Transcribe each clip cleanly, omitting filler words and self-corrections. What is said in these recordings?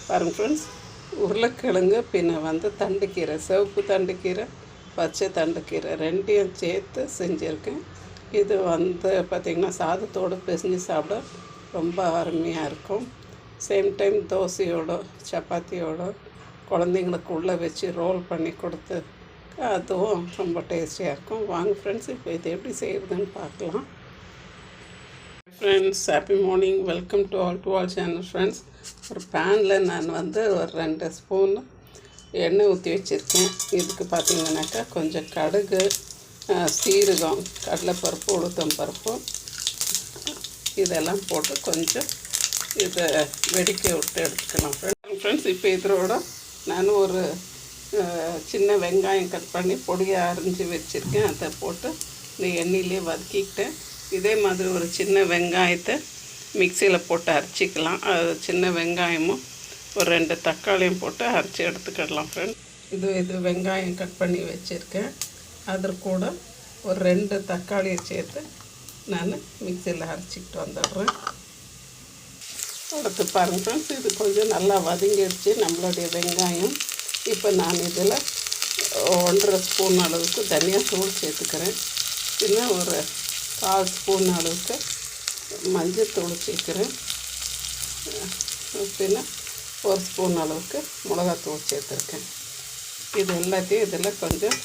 பாருங்கள் ஃப்ரெண்ட்ஸ், உருளைக்கிழங்கு பின்ன தண்டுக்கீரை, சிவப்பு தண்டுக்கீரை, பச்சை தண்டுக்கீரை ரெண்டையும் சேர்த்து செஞ்சுருக்கேன். இது பார்த்திங்கன்னா சாதத்தோடு பிசைஞ்சு சாப்பிட ரொம்ப அருமையாக இருக்கும். சேம் டைம் தோசையோட சப்பாத்தியோட குழந்தைங்களுக்கு உள்ளே வச்சு ரோல் பண்ணி கொடுத்து அதுவும் ரொம்ப டேஸ்டியாக இருக்கும். வாங்க ஃப்ரெண்ட்ஸ், இப்போ இது எப்படி செய்கிறதுன்னு பார்க்கலாம். Friends, happy morning. Welcome to all channel. Friends, ஒரு பேனில் நான் ஒரு 2 ஸ்பூன் எண்ணெய் ஊற்றி வச்சுருக்கேன். இதுக்கு பார்த்திங்கனாக்கா கொஞ்சம் கடுகு, சீரகம், கடலைப்பருப்பு, உளுத்தம் பருப்பு இதெல்லாம் போட்டு கொஞ்சம் இதை வெடிக்க விட்டு எடுத்துக்கலாம். ஃப்ரெண்ட்ஸ், இப்போ இதோட நான் ஒரு சின்ன வெங்காயம் கட் பண்ணி பொடியாக அரிஞ்சு வச்சுருக்கேன். அதை போட்டு இந்த எண்ணெயிலே வதக்கிக்கிட்டேன். இதே மாதிரி ஒரு சின்ன வெங்காயத்தை மிக்சியில் போட்டு அரைச்சிக்கலாம். அது சின்ன வெங்காயமும் ஒரு 2 தக்காளியும் போட்டு அரைச்சி எடுத்துக்கிடலாம். ஃப்ரெண்ட்ஸ், இது வெங்காயம் கட் பண்ணி வச்சுருக்கேன். அதில் கூட ஒரு 2 தக்காளியை சேர்த்து நான் மிக்சியில் அரைச்சிக்கிட்டு வந்துடுறேன். அடுத்து பாருங்கள் ஃப்ரெண்ட்ஸ், இது கொஞ்சம் நல்லா வதங்கிடுச்சு நம்மளுடைய வெங்காயம். இப்போ நான் இதில் 1.5 ஸ்பூன் அளவுக்கு தனியாத்தூள் சேர்த்துக்கிறேன். இன்னும் ஒரு 1/4 ஸ்பூன் அளவுக்கு மஞ்சள்தூள் சேர்க்குறேன். பின்ன 1 ஸ்பூன் அளவுக்கு மிளகாத்தூள் சேர்த்துருக்கேன். இது எல்லாத்தையும் இதில் கொஞ்சம்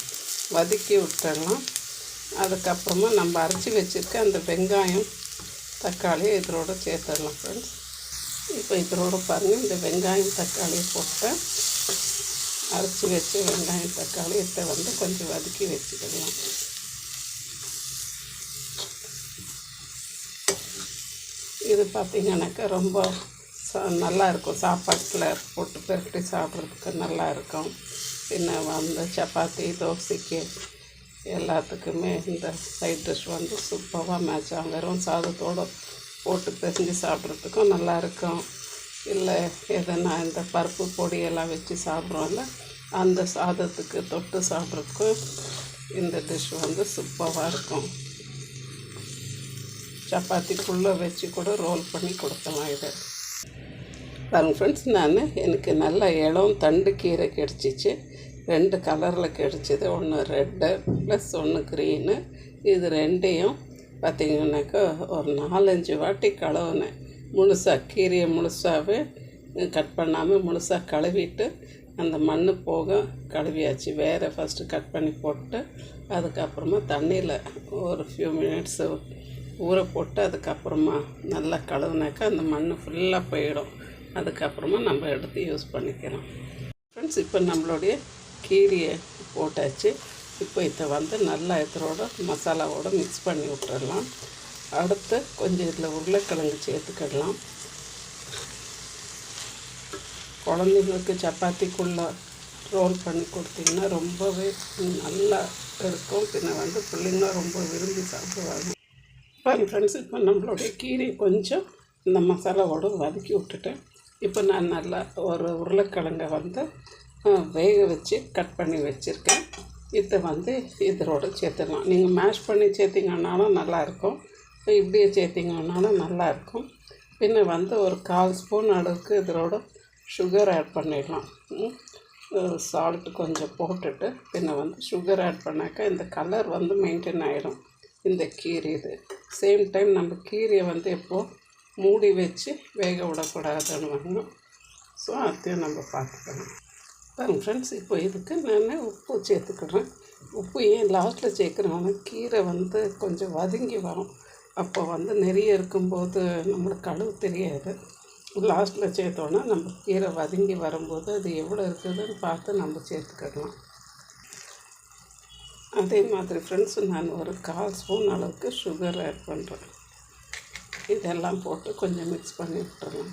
வதக்கி விட்டுடலாம். அதுக்கப்புறமா நம்ம அரைச்சி வச்சுருக்க அந்த வெங்காயம் தக்காளியை இதோடு சேர்த்துடலாம். ஃப்ரெண்ட்ஸ், இப்போ இதோடு பாருங்கள், இந்த வெங்காயம் தக்காளியை போட்டு அரைச்சி வச்சு வெங்காயம் தக்காளி இதை கொஞ்சம் வதக்கி வச்சுக்கலாம். இது பார்த்திங்கனாக்கா ரொம்ப நல்லாயிருக்கும். சாப்பாட்டில் போட்டு பெருட்டி சாப்பிட்றதுக்கு நல்லாயிருக்கும். பின்ன சப்பாத்தி, தோசைக்கு எல்லாத்துக்குமே இந்த சைட் டிஷ் சூப்பராக மேட்ச் ஆகும். வெறும் சாதத்தோடு போட்டு பிசைஞ்சு சாப்பிட்றதுக்கும் நல்லாயிருக்கும். இல்லை எதனா இந்த பருப்பு பொடியெல்லாம் வச்சு சாப்பிட்றோம்ல, அந்த சாதத்துக்கு தொட்டு சாப்பிட்றதுக்கும் இந்த டிஷ் சூப்பராக இருக்கும். சப்பாத்திக்குள்ளே வச்சு கூட ரோல் பண்ணி கொடுக்கலாம். இதை பாருங்கள் ஃப்ரெண்ட்ஸ், எனக்கு நல்ல இளம் தண்டு கீரை கிடச்சிச்சு. 2 கலரில் கிடச்சிது. ஒன்று ரெட்டு ப்ளஸ் ஒன்று க்ரீனு. இது ரெண்டையும் பார்த்திங்கனாக்கா ஒரு 4-5 வாட்டி கழுவுனேன். முழுசாக கீரையை முழுசாகவே கட் பண்ணாமல் முழுசாக கழுவிட்டு அந்த மண் போக கழுவியாச்சு. வேறு ஃபஸ்ட்டு கட் பண்ணி போட்டு அதுக்கப்புறமா தண்ணியில் ஒரு ஃபியூ மினிட்ஸு ஊற போட்டு அதுக்கப்புறமா நல்லா கழுவுனாக்கா அந்த மண் ஃபுல்லாக போயிடும். அதுக்கப்புறமா நம்ம எடுத்து யூஸ் பண்ணிக்கலாம். ஃப்ரெண்ட்ஸ், இப்போ நம்மளுடைய கீரையை போட்டாச்சு. இப்போ இதை நல்லா இதோட மசாலாவோடு மிக்ஸ் பண்ணி விட்டுறலாம். அடுத்து கொஞ்சம் இதில் உருளைக்கிழங்கு சேர்த்துக்கிடலாம். குழந்தைங்களுக்கு சப்பாத்திக்குள்ளே ரோல் பண்ணி கொடுத்திங்கன்னா ரொம்பவே நல்லா இருக்கும். பின்ன பிள்ளைங்களும் ரொம்ப விரும்பி சாப்பிடுவாங்க. பாருங்கள் ஃப்ரெண்ட்ஸ், இப்போ நம்மளுடைய கீரையை கொஞ்சம் இந்த மசாலாவோடு வதக்கி விட்டுட்டேன். இப்போ நான் நல்லா ஒரு உருளைக்கிழங்கை வேக வச்சு கட் பண்ணி வச்சுருக்கேன். இதை இதோடு சேர்த்துடலாம். நீங்கள் மேஷ் பண்ணி சேர்த்திங்கன்னாலும் நல்லாயிருக்கும், இப்படியே சேர்த்திங்கன்னாலும் நல்லாயிருக்கும். பின்ன ஒரு 1/4 ஸ்பூன் அளவுக்கு இதோட சுகர் ஆட் பண்ணிடலாம். சால்ட்டு கொஞ்சம் போட்டுட்டு பின்ன சுகர் ஆட் பண்ணாக்கா இந்த கலர் மெயின்டைன் ஆகிடும் இந்த கீரை. இது சேம் டைம் நம்ம கீரையை எப்போது மூடி வச்சு வேக விடக்கூடாதுன்னு ஸோ அதையும் நம்ம பார்த்துக்கணும். பாருங்கள் ஃப்ரெண்ட்ஸ், இப்போ இதுக்கு நான் உப்பு சேர்த்துக்கிறேன். உப்பு ஏன் லாஸ்ட்டில் சேர்க்குறேன்னா கீரை கொஞ்சம் வதங்கி வரும். அப்போ நிறைய இருக்கும்போது நம்மளுக்கு கழுவு தெரியாது. லாஸ்ட்டில் சேர்த்தோன்னா நம்ம கீரை வதங்கி வரும்போது அது எவ்வளோ இருக்குதுன்னு பார்த்து நம்ம சேர்த்துக்கிடலாம். அதே மாதிரி ஃப்ரெண்ட்ஸ், நான் ஒரு 1/4 ஸ்பூன் அளவுக்கு சுகர் ஆட் பண்ணுறேன். இதெல்லாம் போட்டு கொஞ்சம் மிக்ஸ் பண்ணி விட்டுறலாம்.